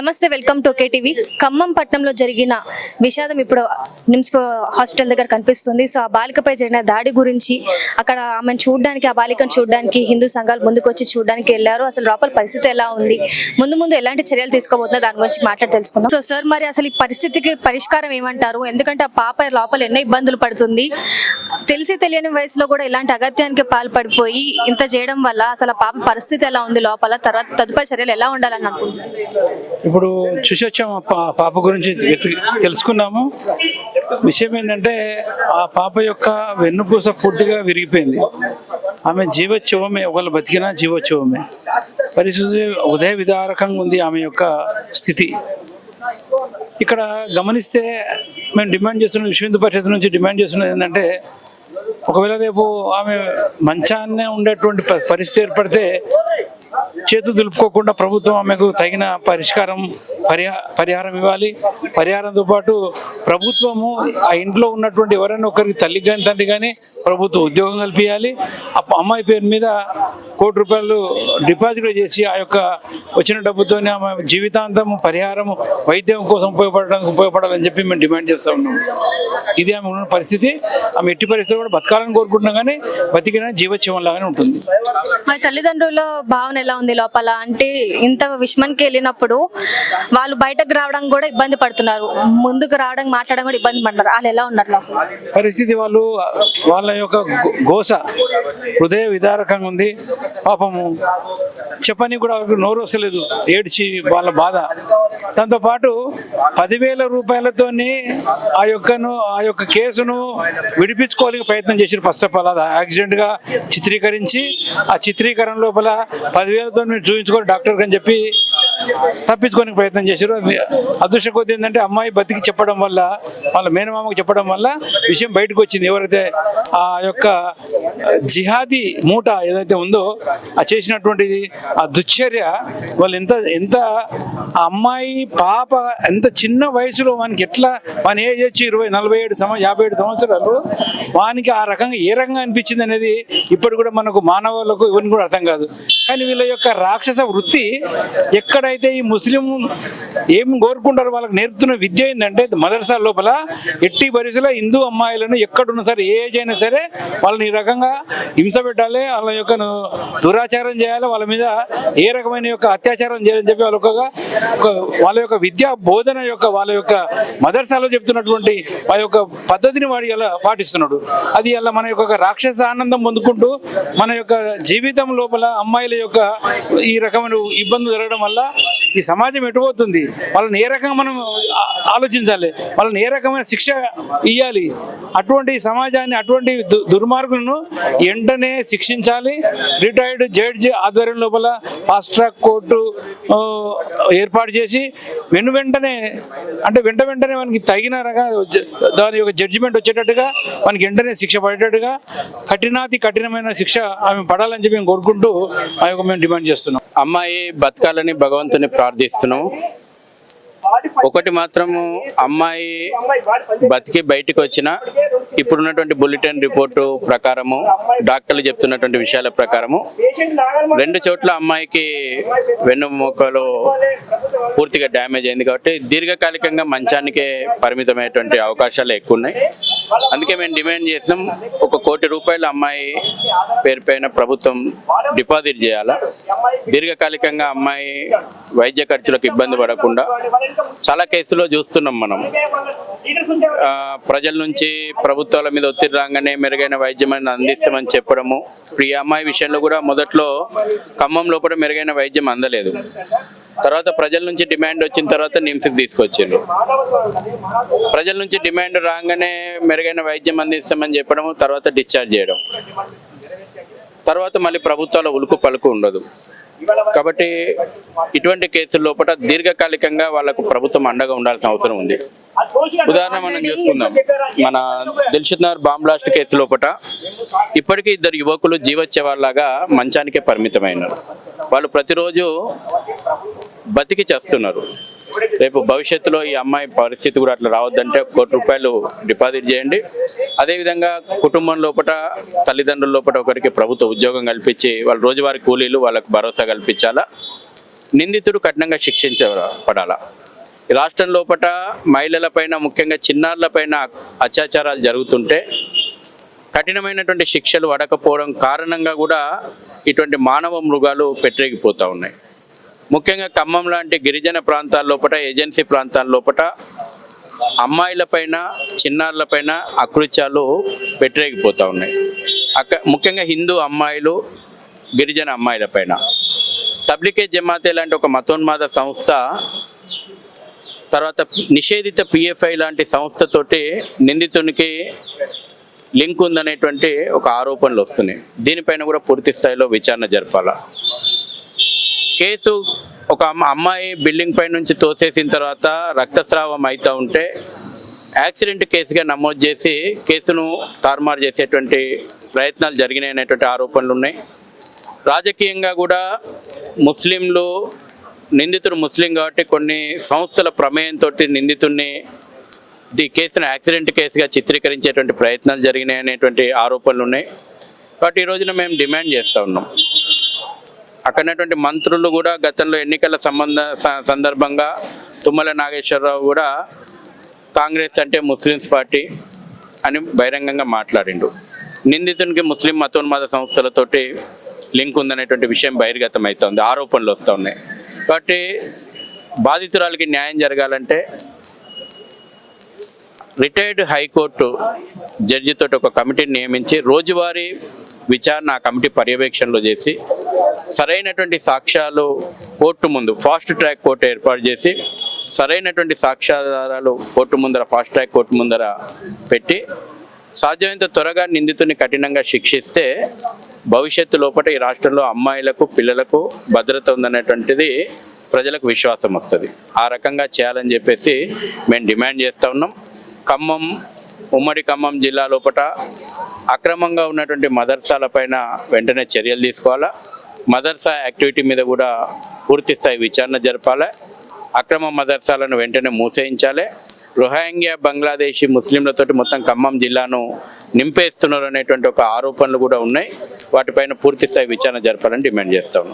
నమస్తే, welcome to KTV. Khammam పట్టణంలో జరిగిన విషాదం ఇప్పుడు నిమ్స్ హాస్పిటల్ దగ్గర కనిపిస్తుంది. సో ఆ బాలికపై జరిగిన దాడి గురించి అక్కడ ఆమెను చూడడానికి, ఆ బాలికను చూడడానికి హిందూ సంఘాలు ముందుకొచ్చి చూడడానికి వెళ్ళారు. అసలు లోపల పరిస్థితి ఎలా ఉంది, ముందు ఎలాంటి చర్యలు తీసుకోబోతుందో దాని గురించి మాట్లాడి తెలుసుకుందాం. సో సార్, మరి అసలు ఈ పరిస్థితికి పరిష్కారం ఏమంటారు? ఎందుకంటే ఆ పాప లోపల ఎన్నో ఇబ్బందులు పడుతుంది. తెలిసి తెలియని వయసులో కూడా ఇలాంటి అగత్యానికి పాల్పడిపోయి ఇంత చేయడం వల్ల అసలు ఆ పాప పరిస్థితి ఎలా ఉంది లోపల, తర్వాత తదుపరి చర్యలు ఎలా ఉండాలని అనుకుంటున్నారు? ఇప్పుడు చూసి వచ్చాము, పాప గురించి తెలుసుకున్నాము. విషయం ఏంటంటే ఆ పాప యొక్క వెన్నుపూస పూర్తిగా విరిగిపోయింది. ఆమె జీవోత్సవమే, ఒకళ్ళు బతికినా జీవోత్సవమే. పరిస్థితి ఉదయ విదారకంగా ఉంది ఆమె యొక్క స్థితి. ఇక్కడ గమనిస్తే మేము డిమాండ్ చేస్తున్న విశ్వ హిందూ పరిషత్ నుంచి డిమాండ్ చేస్తున్నది ఏంటంటే, ఒకవేళ రేపు ఆమె మంచాన్నే ఉండేటువంటి పరిస్థితి ఏర్పడితే చేతులు దులుపుకోకుండా ప్రభుత్వం ఆమెకు తగిన పరిహారం ఇవ్వాలి. పరిహారంతో పాటు ప్రభుత్వము ఆ ఇంట్లో ఉన్నటువంటి ఎవరైనా ఒకరికి తల్లి కానీ తండ్రి కానీ ప్రభుత్వం ఉద్యోగం కల్పించాలి. అమ్మాయి పేరు మీద ₹1,00,00,000 డిపాజిట్ చేసి ఆ యొక్క వచ్చిన డబ్బుతో ఆమె జీవితాంతం పరిహారం వైద్యం కోసం ఉపయోగపడాలని చెప్పి మేము డిమాండ్ చేస్తూ ఉన్నాం. ఇది ఆమె ఉన్న పరిస్థితి. ఆమె ఎట్టి పరిస్థితుల్లో కూడా బతకాలని కోరుకుంటున్నాం, కానీ బతికిన జీవోత్సవం లాగానే ఉంటుంది. తల్లిదండ్రుల భావన ఎలా ఉంది లోపల? అంటే ఇంత విషమానికి వెళ్ళినప్పుడు వాళ్ళు బయటకు రావడం కూడా ఇబ్బంది పడుతున్నారు, ముందుకు రావడం మాట్లాడడం కూడా ఇబ్బంది పడుతున్నారు. వాళ్ళు ఎలా ఉన్నారు లోపల పరిస్థితి? వాళ్ళ యొక్క గోస హృదయ విదారకంగా ఉంది. పాపము చెప్పని కూడా నోరు వస్తలేదు, ఏడ్చి వాళ్ళ బాధ. దాంతోపాటు ₹10,000 ఆ యొక్క కేసును విడిపించుకోవాలని ప్రయత్నం చేసిన. ఫస్ట్ ఆఫ్ ఆల్ అది యాక్సిడెంట్గా చిత్రీకరించి ఆ చిత్రీకరణ లోపల 10,000తో మీరు చూపించుకొని డాక్టర్ అని చెప్పి తప్పించుకోనికి ప్రయత్నం చేశారు. అదృష్టం కొద్ది ఏంటంటే అమ్మాయి బతికి చెప్పడం వల్ల, వాళ్ళ మేనమామకు చెప్పడం వల్ల విషయం బయటకు వచ్చింది. ఎవరైతే ఆ యొక్క జిహాదీ మూట ఏదైతే ఉందో ఆ చేసినటువంటిది ఆ దుశ్చర్య వాళ్ళు ఎంత ఆ అమ్మాయి పాప ఎంత చిన్న వయసులో వానికి ఎట్లా వాని ఏజ్ వచ్చి 57 సంవత్సరాలు వానికి ఆ రకంగా ఏ రకంగా అనిపించింది అనేది ఇప్పటి కూడా మనకు మానవులకు ఇవన్నీ కూడా అర్థం కాదు. కానీ వీళ్ళ యొక్క రాక్షస వృత్తి ఎక్కడైతే ఈ ముస్లిం ఏం కోరుకుంటారో వాళ్ళకి నేర్పుతున్న విద్య ఏంటంటే, మదర్సా లోపల ఎట్టి పరిస్థితుల్లో హిందూ అమ్మాయిలను ఎక్కడున్నా సరే, ఏ ఏజ్ అయినా సరే వాళ్ళని ఈ రకంగా హింస పెట్టాలి, వాళ్ళ యొక్క దురాచారం చేయాలి, వాళ్ళ మీద ఏ రకమైన యొక్క అత్యాచారం చేయాలని చెప్పి వాళ్ళ యొక్క విద్యా బోధన యొక్క వాళ్ళ యొక్క మదర్సాలో చెప్తున్నటువంటి వాళ్ళ యొక్క పద్ధతిని వాడి అలా పాటిస్తున్నాడు. అది అలా మన యొక్క రాక్షస ఆనందం పొందుకుంటూ మన యొక్క జీవితం లోపల అమ్మాయిల యొక్క ఈ రకమైన ఇబ్బందులు జరగడం వల్ల ఈ సమాజం ఎటుపోతుంది, వాళ్ళని ఏ రకంగా మనం ఆలోచించాలి, వాళ్ళని ఏ రకమైన శిక్ష ఇవ్వాలి. అటువంటి సమాజాన్ని, అటువంటి దుర్మార్గులను వెంటనే శిక్షించాలి. రిటైర్డ్ జడ్జి ఆధ్వర్యం లోపల ఫాస్ట్ ట్రాక్ కోర్టు ఏర్పాటు చేసి వెంటనే మనకి తగిన దాని యొక్క జడ్జిమెంట్ వచ్చేటట్టుగా మనకి వెంటనే శిక్ష పడేటట్టుగా కఠినమైన శిక్ష ఆమె పడాలని చెప్పి మేము కోరుకుంటూ మేము డిమాండ్ చేస్తున్నాం. అమ్మాయి బతకాలని భగవంతుని ప్రార్థిస్తున్నాం. ఒకటి మాత్రము, అమ్మాయి బతికి బయటికి వచ్చిన ఇప్పుడున్నటువంటి బులెటిన్ రిపోర్టు ప్రకారము, డాక్టర్లు చెప్తున్నటువంటి విషయాల ప్రకారము 2 చోట్ల అమ్మాయికి వెన్నుముకలో పూర్తిగా డ్యామేజ్ అయింది. కాబట్టి దీర్ఘకాలికంగా మంచానికే పరిమితమైనటువంటి అవకాశాలు ఎక్కువ ఉన్నాయి. అందుకే మేము డిమాండ్ చేసినాం, ₹1,00,00,000 అమ్మాయి పేరు పైన ప్రభుత్వం డిపాజిట్ చేయాలా. దీర్ఘకాలికంగా అమ్మాయి వైద్య ఖర్చులకు ఇబ్బంది పడకుండా. చాలా కేసులో చూస్తున్నాం మనం, ప్రజల నుంచి ప్రభుత్వాల మీద ఒత్తిడి రాగానే మెరుగైన వైద్యం అందిస్తామని చెప్పడము. ఇప్పుడు ఈ అమ్మాయి విషయంలో కూడా మొదట్లో ఖమ్మం లోపల మెరుగైన వైద్యం అందలేదు. తర్వాత ప్రజల నుంచి డిమాండ్ వచ్చిన తర్వాత నిమ్స్కి తీసుకొచ్చిండ్రు. ప్రజల నుంచి డిమాండ్ రాగానే మెరుగైన వైద్యం అందిస్తామని చెప్పడము, తర్వాత డిశ్చార్జ్ చేయడం, తర్వాత మళ్ళీ ప్రభుత్వాల ఉలుకు పలుకు ఉండదు. కాబట్టి ఇటువంటి కేసుల లోపల దీర్ఘకాలికంగా వాళ్ళకు ప్రభుత్వం అండగా ఉండాల్సిన అవసరం ఉంది. ఉదాహరణ మనం చూసుకుందాం, మన Dilsukh Nagar bomb blast case లోపల ఇప్పటికీ 2 యువకులు జీవోత్సవాలాగా మంచానికే పరిమితమైనారు. వాళ్ళు ప్రతిరోజు బతికి చేస్తున్నారు. రేపు భవిష్యత్తులో ఈ అమ్మాయి పరిస్థితి కూడా అట్లా రావద్దంటే ₹1,00,00,000 డిపాజిట్ చేయండి. అదేవిధంగా కుటుంబం లోపల, తల్లిదండ్రుల లోపల ఒకరికి ప్రభుత్వ ఉద్యోగం కల్పించి వాళ్ళ రోజువారీ కూలీలు వాళ్ళకు భరోసా కల్పించాలా. నిందితుడు కఠినంగా శిక్షించబడాల. ఈ రాష్ట్రం లోపల మహిళలపైన ముఖ్యంగా చిన్నారులపైన అత్యాచారాలు జరుగుతుంటే కఠినమైనటువంటి శిక్షలు పడకపోవడం కారణంగా కూడా ఇటువంటి మానవ మృగాలు పెట్టరేగిపోతూ ఉన్నాయి. ముఖ్యంగా ఖమ్మం లాంటి గిరిజన ప్రాంతాల లోపల, ఏజెన్సీ ప్రాంతాల లోపల అమ్మాయిలపైన చిన్నారులపైన అకృత్యాలు పెట్టరేగిపోతూ ఉన్నాయి. ముఖ్యంగా హిందూ అమ్మాయిలు, గిరిజన అమ్మాయిలపైన. తబ్లిగే జమాతే లాంటి ఒక మతోన్మాద సంస్థ, తర్వాత నిషేధిత పిఎఫ్ఐ లాంటి సంస్థతోటి నిందితునికి లింక్ ఉందనేటువంటి ఒక ఆరోపణలు వస్తున్నాయి. దీనిపైన కూడా పూర్తి స్థాయిలో విచారణ జరపాల. కేసు ఒక అమ్మాయి బిల్డింగ్ పై నుంచి తోసేసిన తర్వాత రక్తస్రావం అవుతూ ఉంటే యాక్సిడెంట్ కేసుగా నమోదు చేసి కేసును తారుమారు చేసేటువంటి ప్రయత్నాలు జరిగినాయి అనేటువంటి ఆరోపణలు ఉన్నాయి. రాజకీయంగా కూడా ముస్లింలు, నిందితుడు ముస్లిం కాబట్టి కొన్ని సంస్థల ప్రమేయంతో నిందితుడిని ఈ కేసును యాక్సిడెంట్ కేసుగా చిత్రీకరించేటువంటి ప్రయత్నాలు జరిగినాయి అనేటువంటి ఆరోపణలు ఉన్నాయి. కాబట్టి ఈ రోజున మేము డిమాండ్ చేస్తూ ఉన్నాం. అక్కడటువంటి మంత్రులు కూడా గతంలో ఎన్నికల సందర్భంగా తుమ్మల నాగేశ్వరరావు కూడా కాంగ్రెస్ అంటే ముస్లిమ్స్ పార్టీ అని బహిరంగంగా మాట్లాడిండు. నిందితునికి ముస్లిం మతోన్మాద సంస్థలతోటి లింక్ ఉందనేటువంటి విషయం బహిర్గతం అవుతుంది, ఆరోపణలు వస్తూ ఉన్నాయి. కాబట్టి బాధితురాలకి న్యాయం జరగాలంటే రిటైర్డ్ హైకోర్టు జడ్జితో ఒక కమిటీని నియమించి రోజువారీ విచారణ ఆ కమిటీ పర్యవేక్షణలో చేసి సరైనటువంటి సాక్ష్యాలు కోర్టు ముందు, ఫాస్ట్ ట్రాక్ కోర్టు ఏర్పాటు చేసి సరైనటువంటి సాక్ష్యాధారాలు కోర్టు ముందర, ఫాస్ట్ ట్రాక్ కోర్టు ముందర పెట్టి సాధ్యమైనంత త్వరగా నిందితుని కఠినంగా శిక్షిస్తే భవిష్యత్తు లోపల ఈ రాష్ట్రంలో అమ్మాయిలకు, పిల్లలకు భద్రత ఉందనేటువంటిది ప్రజలకు విశ్వాసం వస్తుంది. ఆ రకంగా చేయాలని చెప్పేసి మేము డిమాండ్ చేస్తూ ఉన్నాం. ఖమ్మం, ఉమ్మడి ఖమ్మం జిల్లా లోపల అక్రమంగా ఉన్నటువంటి మదర్సాలపైన వెంటనే చర్యలు తీసుకోవాలా. మదర్సా యాక్టివిటీ మీద కూడా పూర్తి స్థాయి విచారణ జరపాలి. అక్రమ మదర్సాలను వెంటనే మూసేయించాలి. రోహింగ్యా బంగ్లాదేశీ ముస్లింలతోటి మొత్తం ఖమ్మం జిల్లాను నింపేస్తున్నారు అనేటువంటి ఒక ఆరోపణలు కూడా ఉన్నాయి. వాటిపైన పూర్తి స్థాయి విచారణ జరపాలని డిమాండ్ చేస్తాను.